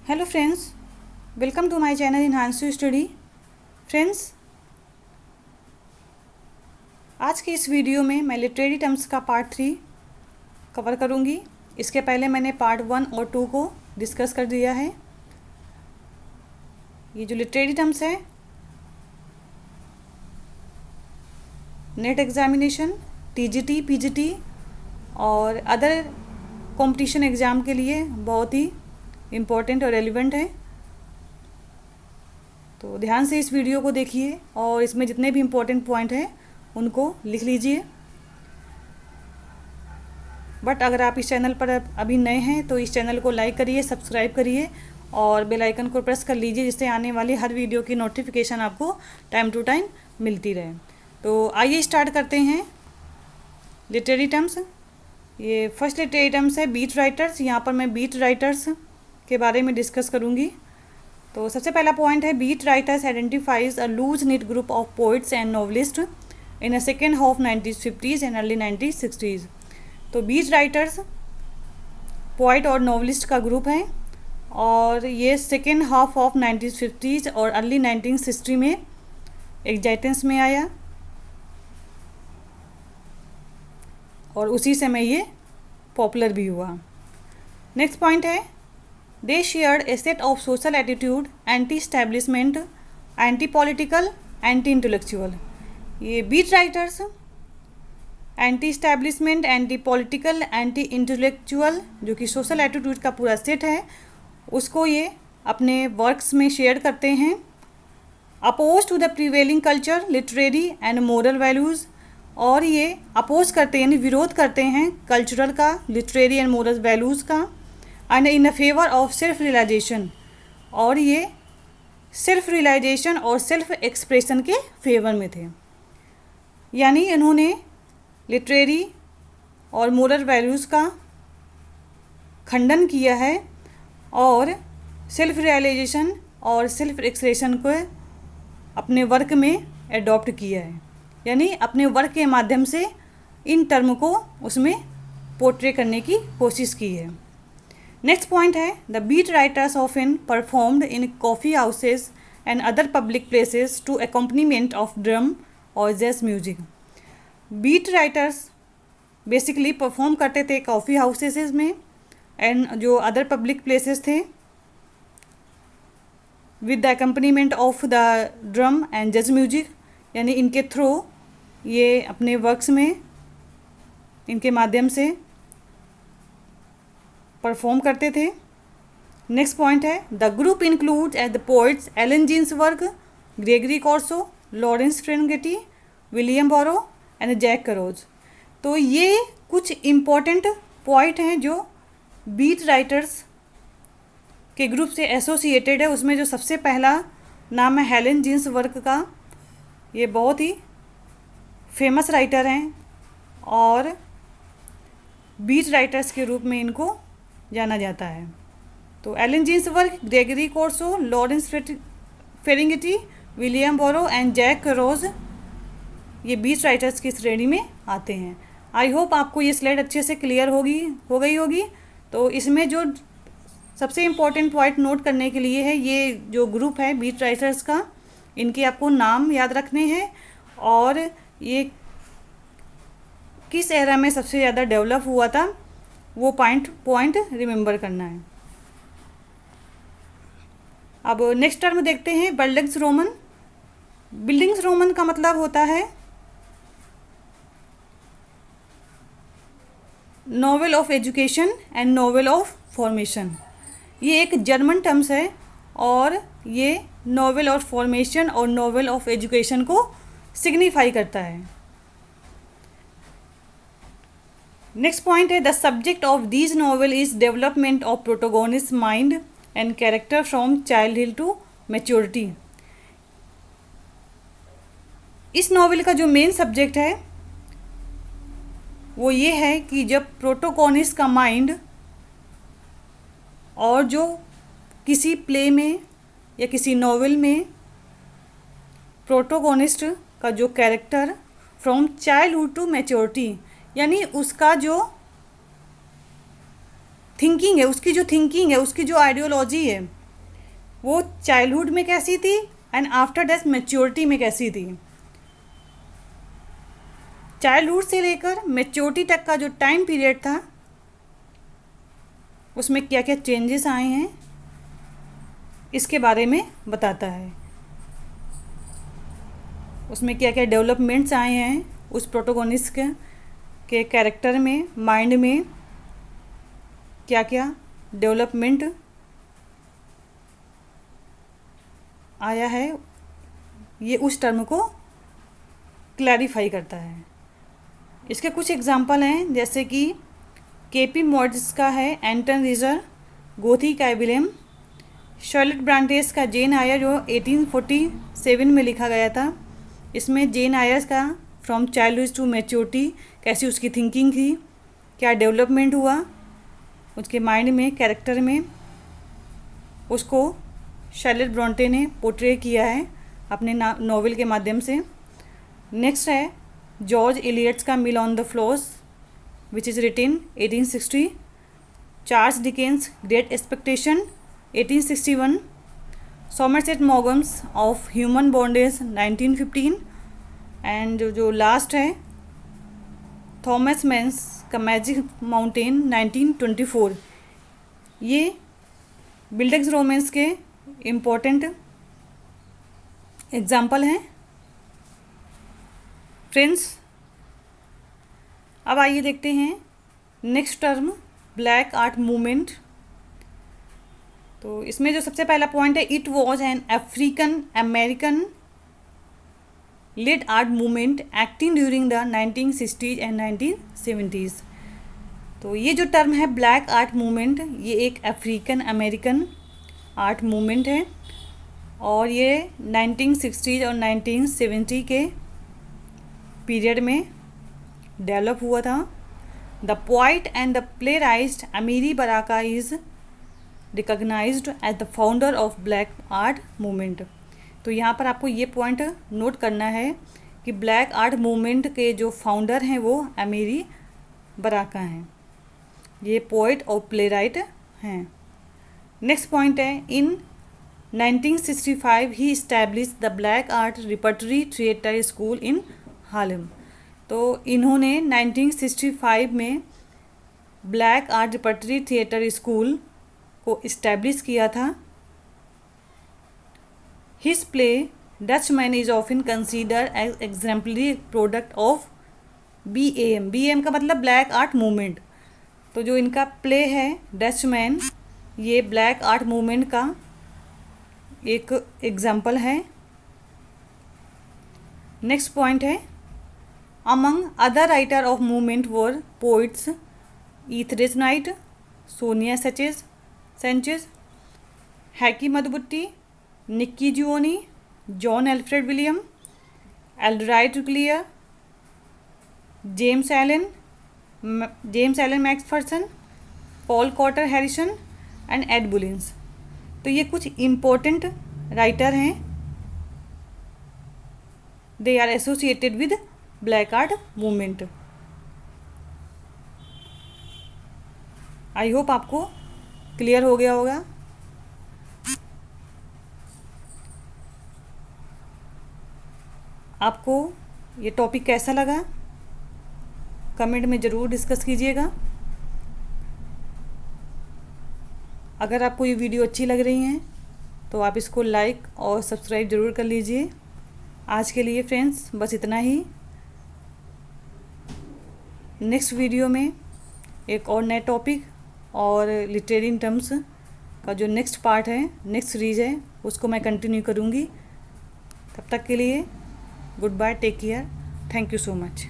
Hello friends, welcome to my channel enhance to study. Friends, आज की इस video में मैं लिटरेरी टर्म्स का पार्ट 3 कवर करूंगी। इसके पहले मैंने पार्ट 1 और 2 को डिस्कस कर दिया है। ये जो लिटरेरी टर्म्स है, नेट एग्जामिनेशन, टीजीटी, पीजीटी और अदर कंपटीशन एग्ज़ाम के लिए बहुत ही इम्पोर्टेंट और रेलिवेंट है। तो ध्यान से इस वीडियो को देखिए और इसमें जितने भी इम्पोर्टेंट पॉइंट हैं उनको लिख लीजिए। बट अगर आप इस चैनल पर अभी नए हैं तो इस चैनल को लाइक करिए, सब्सक्राइब करिए और बेल आइकन को प्रेस कर लीजिए, जिससे आने वाली हर वीडियो की नोटिफिकेशन आपको टाइम टू टाइम मिलती रहे। तो आइए स्टार्ट करते हैं लिटरेरी टर्म्स। ये फर्स्ट लिटरेरी टर्म्स है बीट राइटर्स। यहाँ पर मैं बीट राइटर्स के बारे में डिस्कस करूँगी। तो सबसे पहला पॉइंट है, beat writers identifies a loose knit group of poets and novelist in a second half 1950s and early 1960s। तो बीट राइटर्स पोइट और नॉवलिस्ट का ग्रुप है और ये सेकेंड हाफ ऑफ 1950s और अर्ली 1960 में एग्जिस्टेंस में आया और उसी समय ये पॉपुलर भी हुआ। नेक्स्ट पॉइंट है, they shared a set of social attitude, anti-establishment, anti-political, anti-intellectual। ये beat writers anti establishment, anti political, anti intellectual जो कि सोशल एटीट्यूड का पूरा सेट है, उसको ये अपने वर्क्स में शेयर करते हैं। Oppose to the prevailing culture, literary and moral values, और ये अपोज करते हैं यानी विरोध करते हैं कल्चरल का, लिटरेरी एंड मोरल वैल्यूज़ का, and in favour of self realisation, और ये सेल्फ रियलाइजेशन और सेल्फ एक्सप्रेशन के फेवर में थे। यानी इन्होंने लिटरेरी और मोरल वैल्यूज़ का खंडन किया है और सेल्फ रियलाइजेशन और सेल्फ एक्सप्रेशन को अपने वर्क में एडॉप्ट किया है, यानी अपने वर्क के माध्यम से इन टर्म को उसमें पोर्ट्रे करने की कोशिश की है। नेक्स्ट पॉइंट है, the beat writers often performed in coffee houses and other public places to accompaniment of drum और jazz music. Beat writers basically perform करते थे कॉफ़ी हाउसेज में एंड जो अदर पब्लिक प्लेसेस थे with the accompaniment of the drum and jazz music, यानी इनके through ये अपने वर्क्स में इनके माध्यम से परफॉर्म करते थे। नेक्स्ट पॉइंट है, the group includes as the poets Allen Ginsberg, Gregory Corso, Lawrence Ferlinghetti, William Burroughs and Jack Kerouac. तो ये कुछ इम्पॉर्टेंट पॉइंट हैं जो बीट राइटर्स के ग्रुप से एसोसिएटेड है। उसमें जो सबसे पहला नाम है हेलन जीन्सबर्ग का, ये बहुत ही फेमस राइटर हैं और बीट राइटर्स के रूप में इनको जाना जाता है। तो Allen Ginsberg, Gregory Corso, Lawrence Ferlinghetti, William Burroughs and Jack Kerouac ये बीट राइटर्स की श्रेणी में आते हैं। आई होप आपको ये स्लाइड अच्छे से क्लियर हो गई होगी। तो इसमें जो सबसे इम्पोर्टेंट पॉइंट नोट करने के लिए है, ये जो ग्रुप है बीट राइटर्स का, इनके आपको नाम याद रखने हैं और ये किस एरा में सबसे ज़्यादा डेवलप हुआ था वो पॉइंट रिमेंबर करना है। अब नेक्स्ट टर्म देखते हैं, बिल्डिंग्स रोमन। बिल्डिंग्स रोमन का मतलब होता है novel of education and novel of formation. ये एक जर्मन टर्म्स है और ये नॉवेल ऑफ फॉर्मेशन और नॉवेल ऑफ एजुकेशन को सिग्निफाई करता है। नेक्स्ट पॉइंट है, the subject of these novel is development of protagonist mind and character from childhood to maturity. इस नॉवेल का जो मेन सब्जेक्ट है वो ये है कि जब प्रोटोगोनिस्ट का माइंड और जो किसी प्ले में या किसी नॉवेल में प्रोटोगोनिस्ट का जो character from childhood to maturity, यानी उसका जो थिंकिंग है, उसकी जो थिंकिंग है, उसकी जो आइडियोलॉजी है, वो चाइल्डहुड में कैसी थी एंड आफ्टर दैट मैच्योरिटी में कैसी थी। चाइल्डहुड से लेकर मैच्योरिटी तक का जो टाइम पीरियड था, उसमें क्या क्या चेंजेस आए हैं, इसके बारे में बताता है। उसमें क्या क्या डेवलपमेंट्स आए हैं उस प्रोटोगोनिस्ट के कैरेक्टर में, माइंड में क्या क्या डेवलपमेंट आया है, ये उस टर्म को क्लैरिफाई करता है। इसके कुछ एग्जांपल हैं, जैसे कि केपी मॉर्जिस का है एंटन रीजर, गोथी का विलियम, शार्लेट ब्रांटेस का जेन आयर जो 1847 में लिखा गया था। इसमें जेन आयर्स का फ्रॉम चाइल्डहुड टू मैच्योरिटी कैसी उसकी थिंकिंग थी, क्या डेवलपमेंट हुआ उसके माइंड में, कैरेक्टर में, उसको शार्लेट ब्रॉन्टे ने पोर्ट्रे किया है अपने नॉवेल के माध्यम से। नेक्स्ट है जॉर्ज एलियट्स का mill on the Floss which is written 1860, Charles Dickens great expectation 1861, Somerset Maugham's of human bondage 1915 and जो लास्ट है थॉमस मैन्स का मैजिक माउंटेन 1924। ये बिल्डेक्स रोमेंस के इम्पोर्टेंट एग्जाम्पल हैं। फ्रेंड्स, अब आइए देखते हैं next term black art movement. तो इसमें जो सबसे पहला पॉइंट है, it was an African American led art movement acting during the 1960s and 1970s। तो ये जो टर्म है ब्लैक आर्ट मूवमेंट, ये एक अफ्रीकन अमेरिकन आर्ट मूवमेंट है और ये 1960s और 1970 के पीरियड में डेवलप हुआ था। The poet and the playwright Amiri Baraka is recognised as the founder of black art movement. तो यहाँ पर आपको ये पॉइंट नोट करना है कि ब्लैक आर्ट मूवमेंट के जो फाउंडर हैं वो अमीरी बराका हैं, ये पोइट और प्लेराइट हैं। नेक्स्ट पॉइंट है, in 1965 he establish the black art repertory theatre school in Harlem. तो इन्होंने 1965 में black art repertory theatre school को इस्टेब्लिश किया था। His play Dutchman is often consider as exemplary product of BAM। BAM का मतलब black art movement. तो जो इनका प्ले है डचमैन, ये ब्लैक आर्ट मूवमेंट का एक एग्जाम्पल है। नेक्स्ट पॉइंट है, among other writer of movement were poets Etheridge Knight, Sonia Sanchez, Haki Madhubuti, Nikki Giovanni, John Alfred William, Eldridge Cleaver, James Alan McPherson, Paul Carter Harrison and Ed Bullins. तो ये कुछ important writer हैं, they are associated with black art movement. I hope आपको clear हो गया होगा। आपको ये टॉपिक कैसा लगा कमेंट में ज़रूर डिस्कस कीजिएगा। अगर आपको ये वीडियो अच्छी लग रही हैं तो आप इसको लाइक और सब्सक्राइब ज़रूर कर लीजिए। आज के लिए फ्रेंड्स बस इतना ही। नेक्स्ट वीडियो में एक और नए टॉपिक और लिटरेरी टर्म्स का जो नेक्स्ट पार्ट है, नेक्स्ट सीरीज़ है, उसको मैं कंटिन्यू करूँगी। तब तक के लिए goodbye, take care, thank you so much.